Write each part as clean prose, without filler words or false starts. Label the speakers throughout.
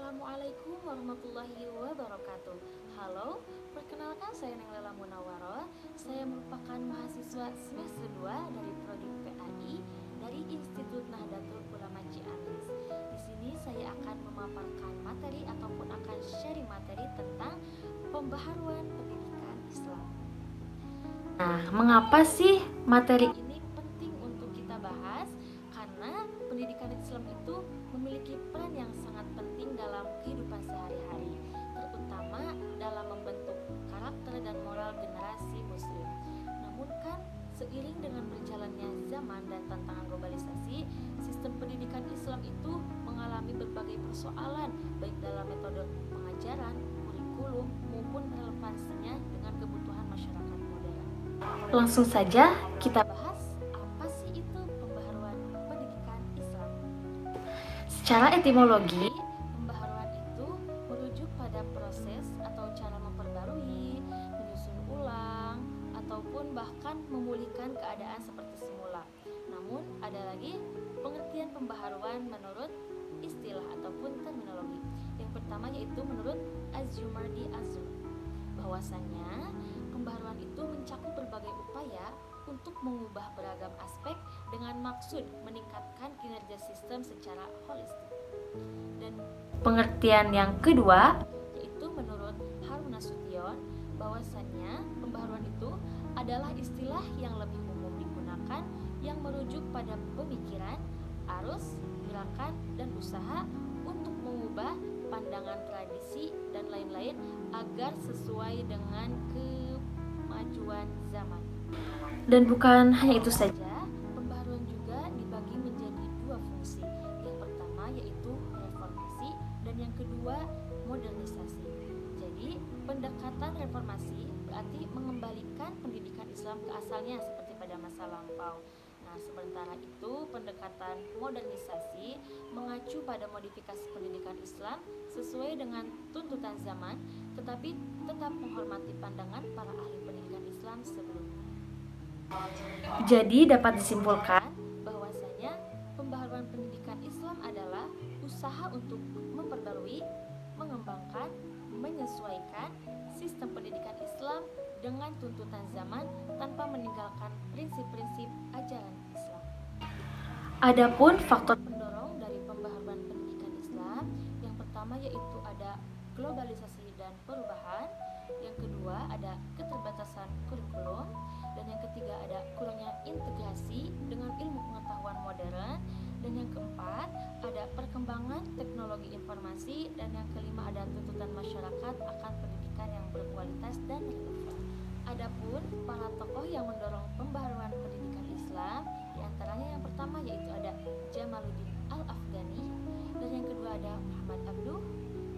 Speaker 1: Assalamualaikum warahmatullahi wabarakatuh. Halo, perkenalkan saya Nenglela Munawwaroh. Saya merupakan mahasiswa semester 2 dari Prodi PAI dari Institut Nahdlatul Ulama Ciamis. Di sini saya akan memaparkan materi ataupun akan sharing materi tentang pembaharuan pendidikan Islam. Nah, mengapa sih materi ini penting untuk kita bahas? Karena pendidikan Islam itu memiliki peran yang sangat penting dalam kehidupan sehari-hari, terutama dalam membentuk karakter dan moral generasi muslim. Namun kan, seiring dengan berjalannya zaman dan tantangan globalisasi, sistem pendidikan Islam itu mengalami berbagai persoalan, baik dalam metode pengajaran, kurikulum, maupun relevansinya dengan kebutuhan masyarakat modern. Langsung saja kita bahas apa sih itu pembaharuan pendidikan Islam. Secara etimologi, pembaharuan itu merujuk pada proses atau cara memperbarui, menyusun ulang, ataupun bahkan memulihkan keadaan seperti semula. Namun ada lagi pengertian pembaharuan menurut istilah ataupun terminologi. Yang pertama yaitu menurut Az-Zumardi Az-Zur, bahwasannya pembaharuan itu mencakup berbagai upaya untuk mengubah beragam aspek dengan maksud meningkatkan kinerja sistem secara holistik. Dan pengertian yang kedua yaitu menurut Harun Nasution, bahwasannya pembaharuan itu adalah istilah yang lebih umum digunakan yang merujuk pada pemikiran, arus, gerakan, dan usaha untuk mengubah pandangan tradisi dan lain-lain agar sesuai dengan kemajuan zaman. Dan bukan hanya itu saja, pembaharuan juga dibagi menjadi dua fungsi. Yang pertama yaitu reformasi dan yang kedua modernisasi. Jadi, pendekatan reformasi berarti mengembalikan pendidikan Islam ke asalnya seperti pada masa lampau. Nah, sementara itu pendekatan modernisasi mengacu pada modifikasi pendidikan Islam sesuai dengan tuntutan zaman, tetapi tetap menghormati pandangan para ahli pendidikan Islam sebelumnya. Jadi dapat disimpulkan bahwasanya pembaharuan pendidikan Islam adalah usaha untuk memperbarui, mengembangkan, menyesuaikan sistem pendidikan Islam dengan tuntutan zaman tanpa meninggalkan prinsip-prinsip ajaran Islam. Adapun faktor pendorong dari pembaharuan pendidikan Islam, yang pertama yaitu ada globalisasi dan perubahan, yang kedua ada keterbatasan kurikulum, dan yang ketiga ada kurangnya integrasi dengan ilmu pengetahuan modern, dan yang keempat ada perkembangan teknologi informasi, dan yang kelima ada tuntutan masyarakat akan pendidikan yang berkualitas dan relevan. Adapun para tokoh yang mendorong pembaharuan pendidikan Islam, diantaranya yang pertama yaitu ada Jamaluddin Al-Afghani, dan yang kedua ada Muhammad Abduh,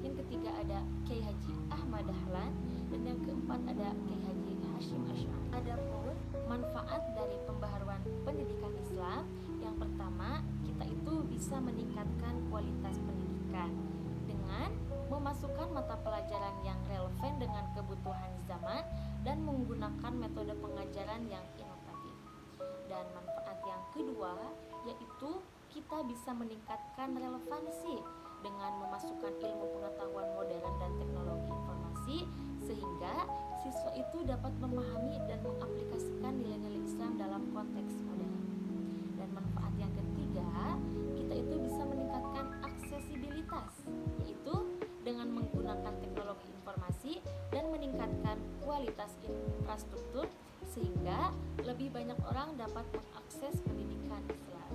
Speaker 1: yang ketiga ada Kiai Haji Ahmad Dahlan, dan yang keempat ada Kiai Haji Hashim Asy'ari. Adapun manfaat dari pembaharuan pendidikan Islam, yang pertama kita itu bisa meningkatkan kualitas pendidikan dengan memasukkan mata pelajaran yang relevan dengan kebutuhan zaman dan menggunakan metode pengajaran yang inovatif. Dan manfaat yang kedua yaitu kita bisa meningkatkan relevansi dengan memasukkan ilmu pengetahuan modern dan teknologi informasi sehingga siswa itu dapat memahami dan mengaplikasikan nilai-nilai Islam dalam konteks modern. Dan manfaat yang ketiga, kita itu bisa meningkatkan aksesibilitas, yaitu dengan menggunakan teknologi informasi dan meningkatkan kualitas infrastruktur sehingga lebih banyak orang dapat mengakses pendidikan Islam.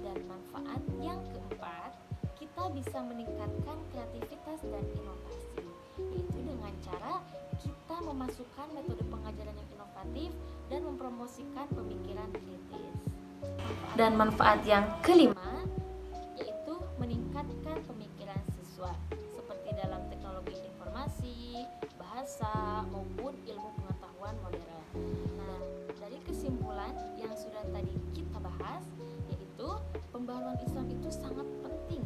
Speaker 1: Dan manfaat yang keempat, kita bisa meningkatkan kreativitas dan inovasi, yaitu dengan cara kita memasukkan metode pengajaran yang inovatif dan mempromosikan pemikiran kritis. Dan manfaat yang kelima yaitu meningkatkan pemikiran siswa seperti dalam teknologi informasi, bahasa, maupun ilmu pengetahuan modern. Nah, dari kesimpulan yang sudah tadi kita bahas, yaitu pembaharuan Islam itu sangat penting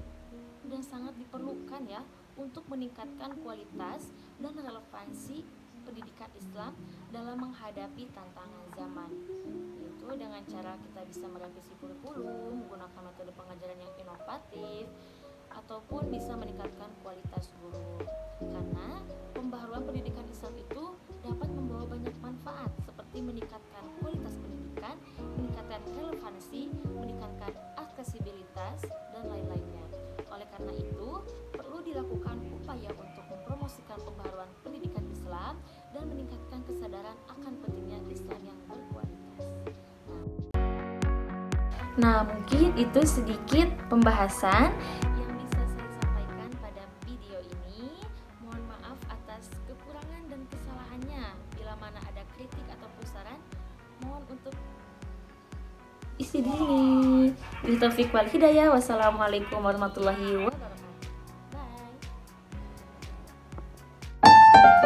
Speaker 1: dan sangat diperlukan ya untuk meningkatkan kualitas dan relevansi pendidikan Islam dalam menghadapi tantangan zaman, yaitu dengan cara kita bisa merevisi kurikulum, menggunakan metode pengajaran yang inovatif, ataupun bisa meningkatkan kualitas guru. Karena pembaharuan pendidikan Islam itu dapat membawa banyak manfaat seperti meningkatkan kualitas pendidikan, meningkatkan relevansi, meningkatkan aksesibilitas, dan lain-lainnya. Oleh karena itu, perlu dilakukan upaya untuk mempromosikan pembaharuan pendidikan Islam dan meningkatkan kesadaran akan pentingnya Islam yang berkualitas. Nah, mungkin itu sedikit pembahasan yang bisa saya sampaikan pada video ini. Mohon maaf atas kekurangan dan kesalahannya. Bila mana ada kritik atau saran, mohon untuk isi di sini. Billahi taufiq wal hidayah. Wassalamualaikum warahmatullahi wabarakatuh. Bye.